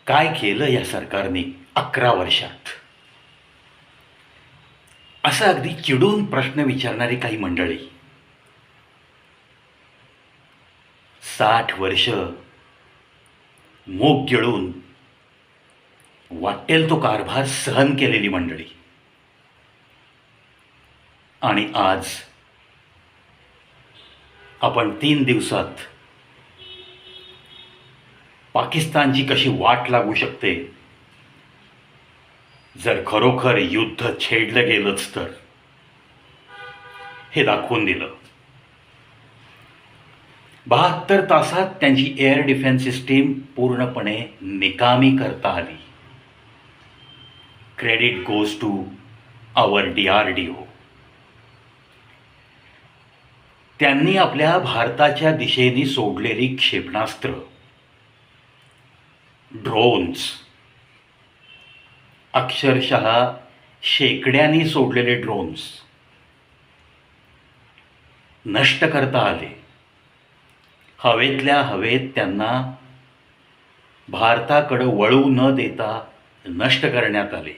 काय केलं या सरकारने 11 वर्षात? असं अगदी चिडून प्रश्न विचारणारी काही मंडळी. 60 वर्ष मूग गिळून वाटेल तो कारभार सहन केलेली मंडळी. आणि आज आपण 3 दिवसात पाकिस्तानची कशी वाट लागू शकते जर खरोखर युद्ध छेडलं गेलंच तर हे दाखवून दिलं. 72 तासात त्यांची एअर डिफेन्स सिस्टीम पूर्णपणे निकामी करता आली. Credit goes to our DRDO. त्यांनी आपल्या भारताच्या दिशेने सोडलेली क्षेपणास्त्र, ड्रोन्स, अक्षरशः शेकड्यांनी सोडलेले ड्रोन्स नष्ट करता आले. हवेतल्या हवेत त्यांना भारताकडे वळू न देता नष्ट करण्यात आले.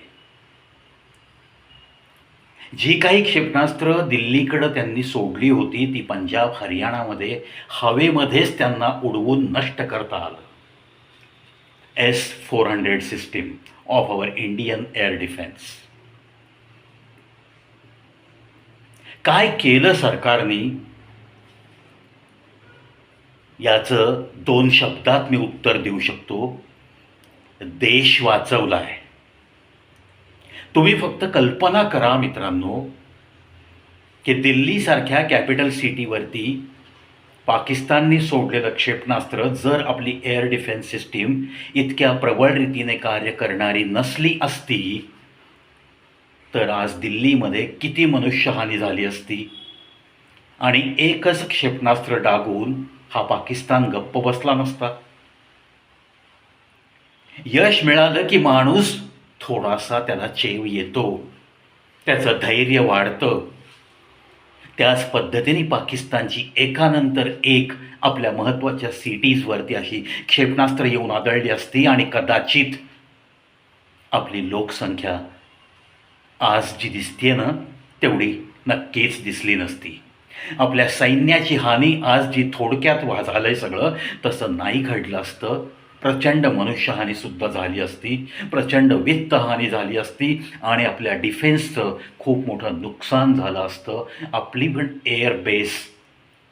जी काही क्षेपणास्त्र दिल्लीकडे त्यांनी सोडली होती ती पंजाब हरियाणामध्ये हवेमध्येच त्यांना उडवून नष्ट करता आलं. S-400 system of our Indian air defence. काय केलं सरकारने याचं 2 शब्दात मी उत्तर देऊ शकतो. देश वाचवलाय. तुम्ही फक्त कल्पना करा मित्रांनो की दिल्लीसारख्या कॅपिटल सिटीवरती पाकिस्तानने सोडलेलं क्षेपणास्त्र जर आपली एअर डिफेन्स सिस्टीम इतक्या प्रबळ रीतीने कार्य करणारी नसली असती तर आज दिल्लीमध्ये किती मनुष्यहानी झाली असती. आणि एकच क्षेपणास्त्र डागून हा पाकिस्तान गप्प बसला नसता. यश मिळालं की माणूस थोडासा त्याला चेव येतो, त्याचं धैर्य वाढतं. त्याच पद्धतीने पाकिस्तानची एकानंतर एक आपल्या महत्त्वाच्या सिटीजवरती अशी क्षेपणास्त्र येऊन आदळली असती आणि कदाचित आपली लोकसंख्या आज जी दिसतीये ना तेवढी नक्कीच दिसली नसती. आपल्या सैन्याची हानी आज जी थोडक्यात झालंय सगळं तसं नाही घडलं असतं. प्रचंड मनुष्यहानीसुद्धा झाली असती, प्रचंड वित्तहानी झाली असती आणि आपल्या डिफेन्सचं खूप मोठं नुकसान झालं असतं. आपली पण एअर बेस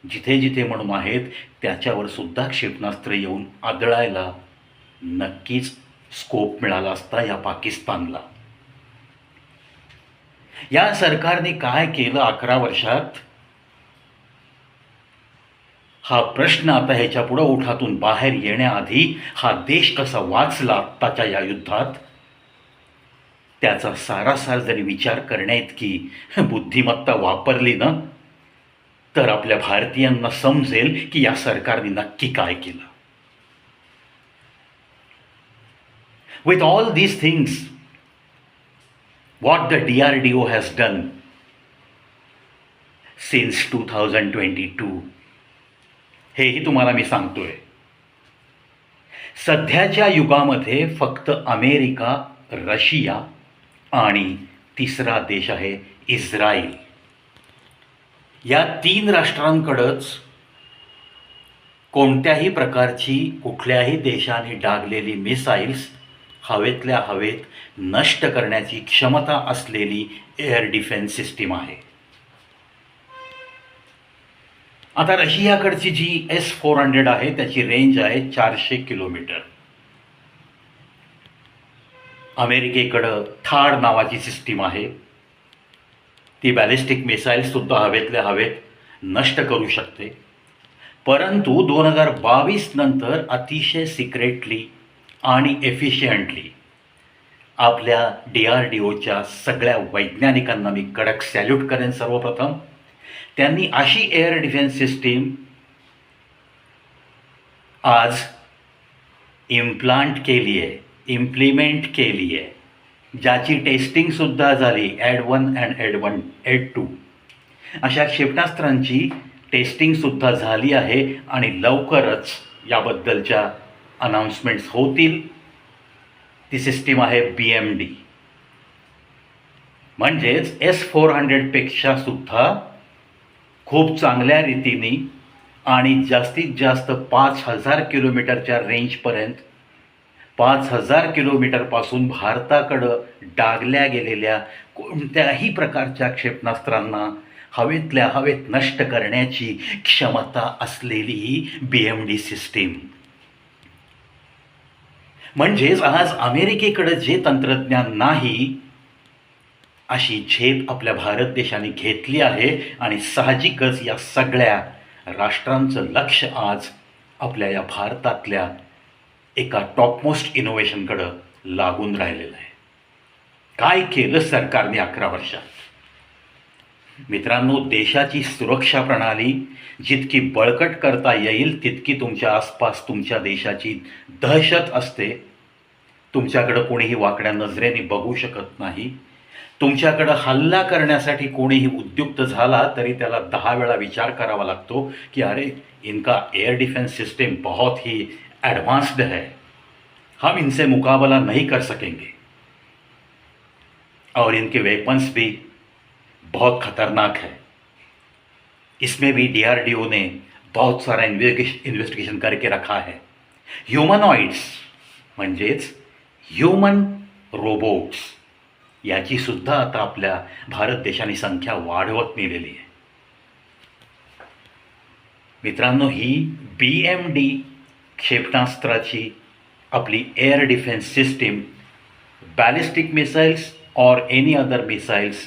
जिथे जिथे म्हणून आहेत त्याच्यावर सुद्धा क्षेपणास्त्र येऊन आदळायला नक्कीच स्कोप मिळाला असता या पाकिस्तानला. या सरकारने काय केलं 11 वर्षात हा प्रश्न आता ह्याच्या पुढं ओठातून बाहेर येण्याआधी हा देश कसा वाचला आत्ताच्या या युद्धात त्याचा सारासार जरी विचार करण्याइतकी बुद्धिमत्ता वापरली ना तर आपल्या भारतीयांना समजेल की या सरकारने नक्की काय केलं. With all these things what the DRDO has done since 2022 हेही तुम्हाला मी सांगतोय. सध्याच्या युगामध्ये फक्त अमेरिका, रशिया आणि तिसरा देश आहे इस्रायल या 3 राष्ट्रांकडंच कोणत्याही प्रकारची कुठल्याही देशाने डागलेली मिसाईल्स हवेतल्या हवेत नष्ट करण्याची क्षमता असलेली एअर डिफेन्स सिस्टीम आहे. आता रशियाकडची जी S-400 आहे त्याची रेंज आहे 400 किलोमीटर. अमेरिकेकडं थाड नावाची सिस्टीम आहे. ती बॅलिस्टिक मिसाईल्ससुद्धा हवेतल्या हवेत नष्ट करू शकते. परंतु 2022 नंतर अतिशय सिक्रेटली आणि एफिशियंटली आपल्या DRDOच्या सगळ्या वैज्ञानिकांना मी कडक सॅल्यूट करेन. सर्वप्रथम त्यांनी अशी एअर डिफेन्स सिस्टीम आज इम्प्लांट केली आहे, इम्प्लिमेंट केली आहे, ज्याची टेस्टिंगसुद्धा झाली. AD-1 आणि AD-2 अशा क्षेपणास्त्रांची टेस्टिंगसुद्धा झाली आहे आणि लवकरच याबद्दलच्या अनाउन्समेंट्स होतील. ती सिस्टीम आहे BMD. म्हणजेच S-400पेक्षा सुद्धा खूप चांगल्या रीतीने आणि जास्तीत जास्त 5,000 किलोमीटरच्या रेंजपर्यंत 5,000 किलोमीटरपासून भारताकडं डागल्या गेलेल्या कोणत्याही प्रकारच्या क्षेपणास्त्रांना हवेतल्या हवेत नष्ट करण्याची क्षमता असलेली ही BMD सिस्टीम. म्हणजेच आज अमेरिकेकडं जे तंत्रज्ञान नाही अशी झेप आपल्या भारत देशाने घेतली आहे आणि साहजिकच या सगळ्या राष्ट्रांचं लक्ष आज आपल्या या भारतातल्या एका टॉपमोस्ट इनोव्हेशनकडं लागून राहिलेलं आहे. काय केलं सरकारने 11 वर्षात? मित्रांनो, देशाची सुरक्षा प्रणाली जितकी बळकट करता येईल तितकी तुमच्या आसपास तुमच्या देशाची दहशत असते. तुमच्याकडं कोणीही वाकड्या नजरेने बघू शकत नाही. तुमच्याकडं हल्ला करण्यासाठी कोणीही उद्युक्त झाला तरी त्याला 10 वेळा विचार करावा लागतो की अरे इनका एयर डिफेंस सिस्टम बहुत ही एडवांस्ड है, हम इनसे मुकाबला नहीं कर सकेंगे और इनके वेपन्स भी बहुत खतरनाक है. इसमें भी DRDO ने बहुत सारा इन्वेस्टिगेशन करके रखा है. ह्युमनॉइड्स म्हणजेच ह्युमन रोबोट्स याची सुद्धा आता आपल्या भारत देशाने संख्या वाढवत नेलेली आहे. मित्रांनो, ही BMD क्षेपणास्त्राची आपली air defence system ballistic missiles or any other missiles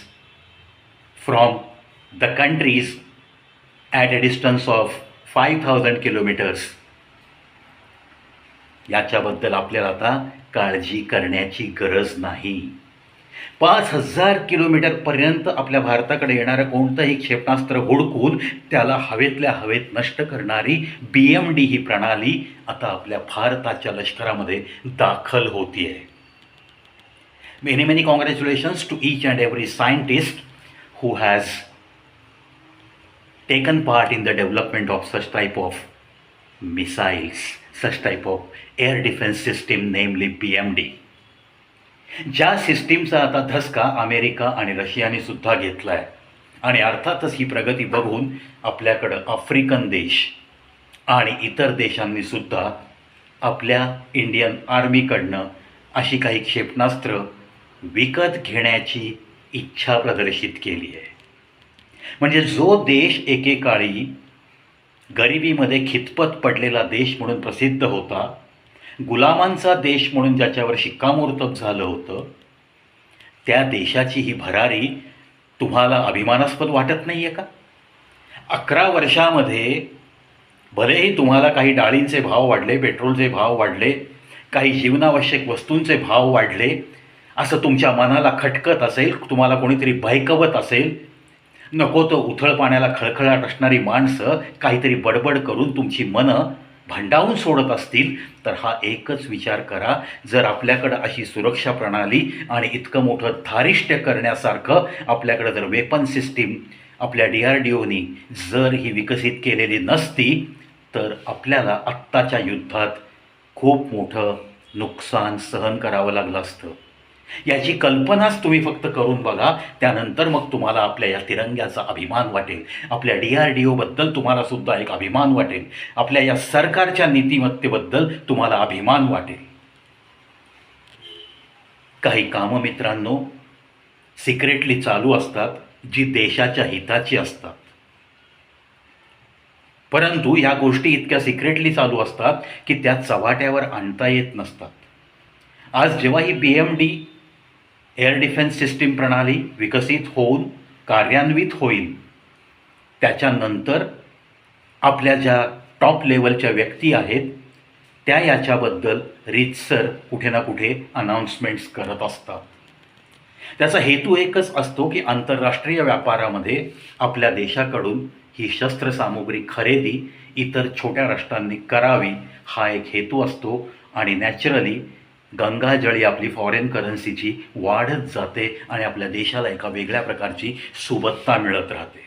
from the countries at a distance of 5,000 kilometres याच्याबद्दल आपल्याला आता काळजी करण्याची गरज नाही. 5,000 किलोमीटरपर्यंत आपल्या भारताकडे येणारं कोणतंही क्षेपणास्त्र हुडकून त्याला हवेतल्या हवेत नष्ट करणारी BMD ही प्रणाली आता आपल्या भारताच्या लष्करामध्ये दाखल होती आहे. Many congratulations to each and every scientist who has taken part in the development of such type of missiles, such type of air defense system, namely BMD. ज्या सिस्टीमचा आता धसका अमेरिका आणि रशियाने सुद्धा घेतला आहे आणि अर्थातच ही प्रगती बघून आपल्याकडं आफ्रिकन देश आणि इतर देशांनी सुद्धा आपल्या इंडियन आर्मीकडनं अशी काही क्षेपणास्त्र विकत घेण्याची इच्छा प्रदर्शित केली आहे. म्हणजे जो देश एकेकाळी गरिबीमध्ये खितपत पडलेला देश म्हणून प्रसिद्ध होता, गुलामांचा देश म्हणून ज्याच्यावर शिक्कामोर्तब झालं होतं, त्या देशाची ही भरारी तुम्हाला अभिमानास्पद वाटत नाही आहे का? 11 वर्षामध्ये भलेही तुम्हाला काही डाळींचे भाव वाढले, पेट्रोलचे भाव वाढले, काही जीवनावश्यक वस्तूंचे भाव वाढले, असं तुमच्या मनाला खटकत असेल, तुम्हाला कोणीतरी भयकवत असेल, नको तो उथळ पाण्याला खळखळाट असणारी माणसं काहीतरी बडबड करून तुमची मनं भांडावून सोडत असतील, तर हा एकच विचार करा, जर आपल्याकडं अशी सुरक्षा प्रणाली आणि इतकं मोठं धारिष्ट्य करण्यासारखं आपल्याकडं जर वेपन सिस्टीम आपल्या DRDOनी जर ही विकसित केलेली नसती तर आपल्याला आत्ताच्या युद्धात खूप मोठं नुकसान सहन करावं लागलं असतं. याची कल्पनाच तुम्ही फक्त करून बघा, त्यानंतर मग तुम्हाला आपल्या या तिरंग्याचा अभिमान वाटेल, आपल्या DRDOबद्दल तुम्हाला सुद्धा एक अभिमान वाटेल, आपल्या या सरकारच्या नीतिमत्तेबद्दल तुम्हाला अभिमान वाटेल. काही कामं मित्रांनो सिक्रेटली चालू असतात जी देशाच्या हिताची असतात, परंतु या गोष्टी इतक्या सिक्रेटली चालू असतात की त्या चव्हाट्यावर आणता येत नसतात. आज जेव्हा ही BMD एअर डिफेन्स सिस्टीम प्रणाली विकसित होऊन कार्यान्वित होईल, त्याच्यानंतर आपल्या ज्या टॉप लेवलच्या व्यक्ती आहेत त्या याच्याबद्दल रीतसर कुठे ना कुठे अनाऊन्समेंट्स करत असतात. त्याचा हेतू एकच असतो की आंतरराष्ट्रीय व्यापारामध्ये आपल्या देशाकडून ही शस्त्रसामुग्री खरेदी इतर छोट्या राष्ट्रांनी करावी, हा एक हेतू असतो आणि नॅचरली गंगाजळी आपली फॉरेन करन्सीची वाढत जाते आणि आपल्या देशाला एका वेगळ्या प्रकारची सुबत्ता मिळत राहते.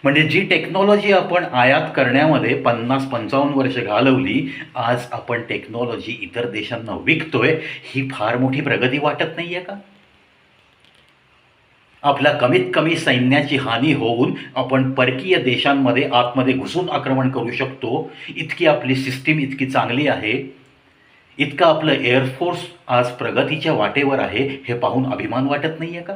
म्हणजे जी टेक्नॉलॉजी आपण आयात करण्यामध्ये 50-55 वर्ष घालवली, आज आपण टेक्नॉलॉजी इतर देशांना विकतोय. ही फार मोठी प्रगती वाटत नाही आहे का? आपल्या कमीत कमी सैन्याची हानी होऊन आपण परकीय देशांमध्ये आतमध्ये घुसून आक्रमण करू शकतो. इतकी आपली सिस्टीम इतकी चांगली आहे. इतकं आपलं एअरफोर्स आज प्रगतीच्या वाटेवर आहे. हे पाहून अभिमान वाटत नाही आहे का?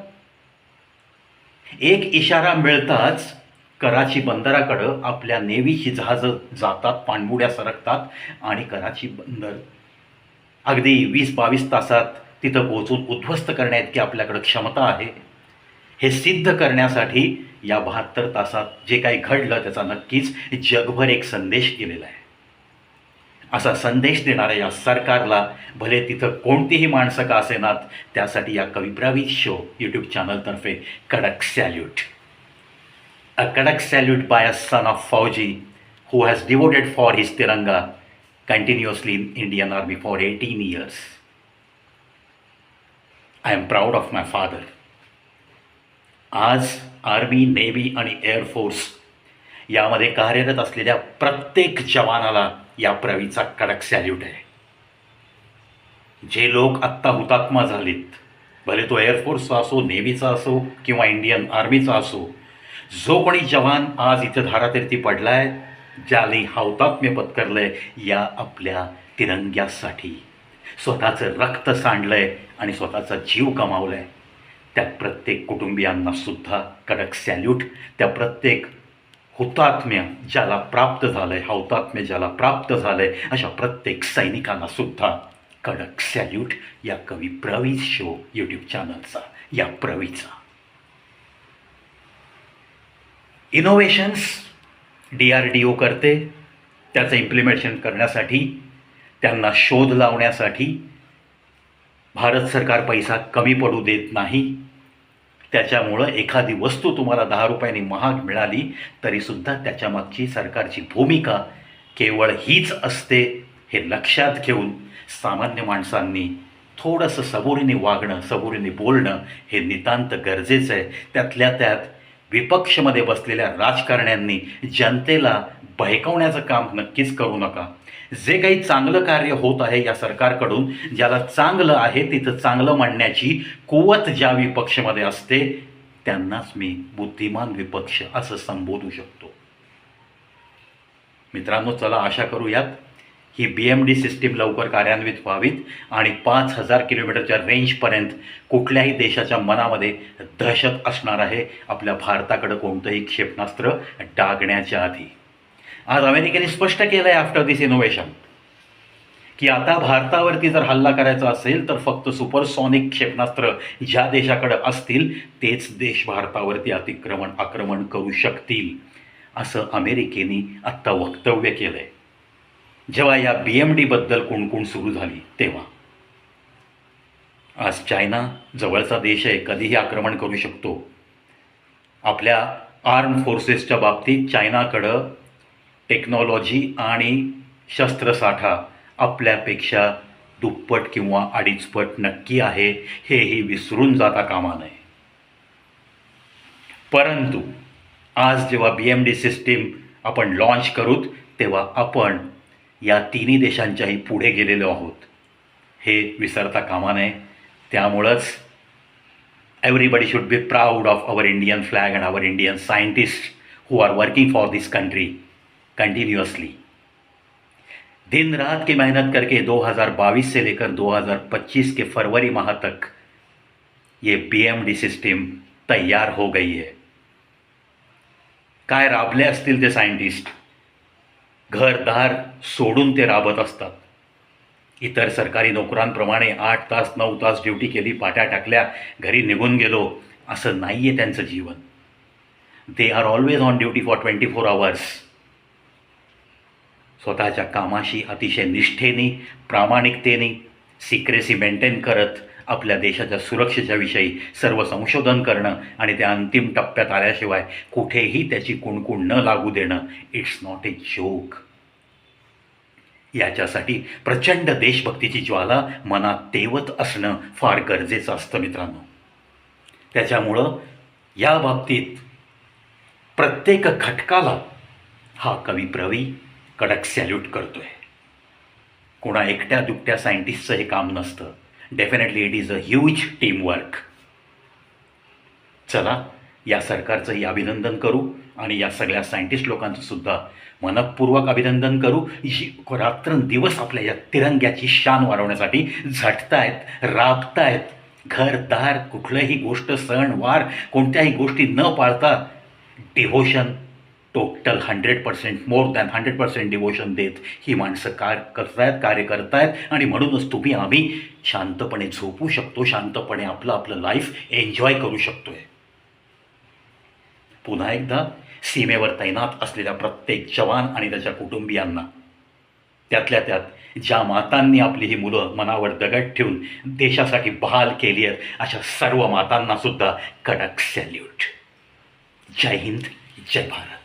एक इशारा मिळताच कराची बंदराकडं आपल्या नेव्हीची जहाजं जातात, पाणबुड्या सरकतात आणि कराची बंदर अगदी 20-22 तासात तिथं पोहोचून उद्ध्वस्त करण्याइतकी आपल्याकडं क्षमता आहे. हे सिद्ध करण्यासाठी या 72 तासात जे काही घडलं त्याचा नक्कीच जगभर एक संदेश गेलेला आहे. असा संदेश देणाऱ्या या सरकारला भले तिथं कोणतीही माणसं का असेनात, त्यासाठी या कविप्रवीण शो यूट्यूब चॅनलतर्फे कडक सॅल्यूट. अ कडक salute by a son of फौजी who has devoted for his Tiranga continuously in Indian Army for 18 years. I am proud of my father. आज आर्मी, नेव्ही आणि एअरफोर्स यामध्ये कार्यरत असलेल्या प्रत्येक जवानाला या प्रवीचा कडक सॅल्यूट आहे. जे लोक आत्ता हुतात्मा झालेत, भले तो एअरफोर्सचा असो, नेव्हीचा असो किंवा इंडियन आर्मीचा असो, जो कोणी जवान आज इथं धारातीर्थी पडला आहे, ज्याने हौतात्म्य पत्करलं आहे या आपल्या तिरंग्यासाठी, स्वतःचं रक्त सांडलं आहे आणि स्वतःचा जीव कमावला आहे, त्या प्रत्येक कुटुंबियांनासुद्धा कडक सॅल्यूट. त्या प्रत्येक हुतात्म्य ज्याला प्राप्त झालं आहे, हौतात्म्य ज्याला प्राप्त झालं आहे, अशा प्रत्येक सैनिकांनासुद्धा कडक सॅल्यूट या कवी प्रवीण शो यूट्यूब चॅनलचा, या प्रवीचा. इनोव्हेशन्स DRDO करते. त्याचं इम्प्लिमेंटेशन करण्यासाठी, त्यांना शोध लावण्यासाठी भारत सरकार पैसा कमी पडू देत नाही. त्याच्यामुळं एखादी वस्तू तुम्हाला 10 रुपयांनी महाग मिळाली तरीसुद्धा त्याच्यामागची सरकारची भूमिका केवळ हीच असते. हे लक्षात घेऊन सामान्य माणसांनी थोडंसं सबुरीने वागणं, सबुरीने बोलणं हे नितांत गरजेचं आहे. त्यातल्या त्यात विपक्षमध्ये बसलेल्या राजकारण्यांनी जनतेला बहकवण्याचं काम नक्कीच करू नका. जे काही चांगलं कार्य होत आहे या सरकारकडून, ज्याला चांगलं आहे तिथं चांगलं म्हणण्याची कुवत ज्या विपक्षमध्ये असते, त्यांनाच मी बुद्धिमान विपक्ष असं संबोधू शकतो. मित्रांनो, चला आशा करूयात ही BMD सिस्टीम लवकर कार्यान्वित व्हावीत आणि 5000 किलोमीटरच्या रेंजपर्यंत कुठल्याही देशाच्या मनामध्ये दहशत असणार आहे आपल्या भारताकडं कोणतंही क्षेपणास्त्र डागण्याच्या आधी. आज अमेरिकेने स्पष्ट केलं आहे आफ्टर दिस इनोव्हेशन की आता भारतावरती जर हल्ला करायचा असेल तर फक्त सुपरसॉनिक क्षेपणास्त्र ज्या देशाकडं असतील तेच देश भारतावरती आक्रमण करू शकतील, असं अमेरिकेने आत्ता वक्तव्य केलं आहे. जेव्हा या BMDबद्दल कुणकुण सुरू झाली तेव्हा आज चायना जवळचा देश आहे, कधीही आक्रमण करू शकतो. आपल्या आर्म फोर्सेसच्या बाबतीत चायनाकडं टेक्नॉलॉजी आणि शस्त्रसाठा आपल्यापेक्षा दुप्पट किंवा अडीचपट नक्की आहे, हेही विसरून जाता कामा नये. परंतु आज जेव्हा BMD सिस्टीम आपण लॉन्च करूत तेव्हा आपण या तिन्ही देशांच्याही पुढे गेलेलो आहोत, हे विसरता कामा नये. त्यामुळंच everybody should be proud of our Indian flag and our Indian scientist who are working for this country continuously. दिन रात की मेहनत करके 2022 से लेकर 2025 के फरवरी माह तक ये BMD सिस्टीम तैयार हो गई है. काय राबले असतील ते सायंटिस्ट, घरदार सोडून ते राबत असतात. इतर सरकारी नोकरांप्रमाणे 8 तास 9 तास ड्युटी केली, पाट्या टाकल्या, घरी निघून गेलो, असं नाही आहे त्यांचं जीवन. They are always on duty for 24 hours. स्वतःच्या कामाशी अतिशय निष्ठेने, प्रामाणिकतेने, सिक्रेसी मेंटेन करत आपल्या देशाच्या सुरक्षेच्या विषयी सर्व संशोधन करणं आणि त्या अंतिम टप्प्यात आल्याशिवाय कुठेही त्याची कुणकुण न लागू देणं, इट्स नॉट ए जोक. याच्यासाठी प्रचंड देशभक्तीची ज्वाला मनात तेवत असणं फार गरजेचं असतं मित्रांनो. त्याच्यामुळं या बाबतीत प्रत्येक घटकाला हा कवी प्रवी कडक सॅल्यूट करतोय. कोणा एकट्या दुकट्या सायंटिस्टचं हे काम नसतं. Definitely it is a huge teamwork. चला, या सरकारचंही अभिनंदन करू आणि या सगळ्या सायंटिस्ट लोकांचं सुद्धा मनपूर्वक अभिनंदन करू. रात्रंदिवस आपल्या या तिरंग्याची शान वाढवण्यासाठी झटतायत, राबतायत. घरदार, कुठल्याही गोष्ट, सण वार, कोणत्याही गोष्टी न पाळता devotion, total 100%, more than 100% devotion देत ही माणसं कार्य करतायत. आणि म्हणूनच तुम्ही आम्ही शांतपणे झोपू शकतो, शांतपणे आपलं लाईफ एन्जॉय करू शकतोय. पुन्हा एकदा सीमेवर तैनात असलेल्या प्रत्येक जवान आणि त्याच्या कुटुंबियांना, त्यातल्या त्यात ज्या मातांनी आपली ही मुलं मनावर दगड ठेवून देशासाठी बहाल केली आहेत, अशा सर्व मातांना सुद्धा कडक सॅल्यूट. जय हिंद, जय भारत.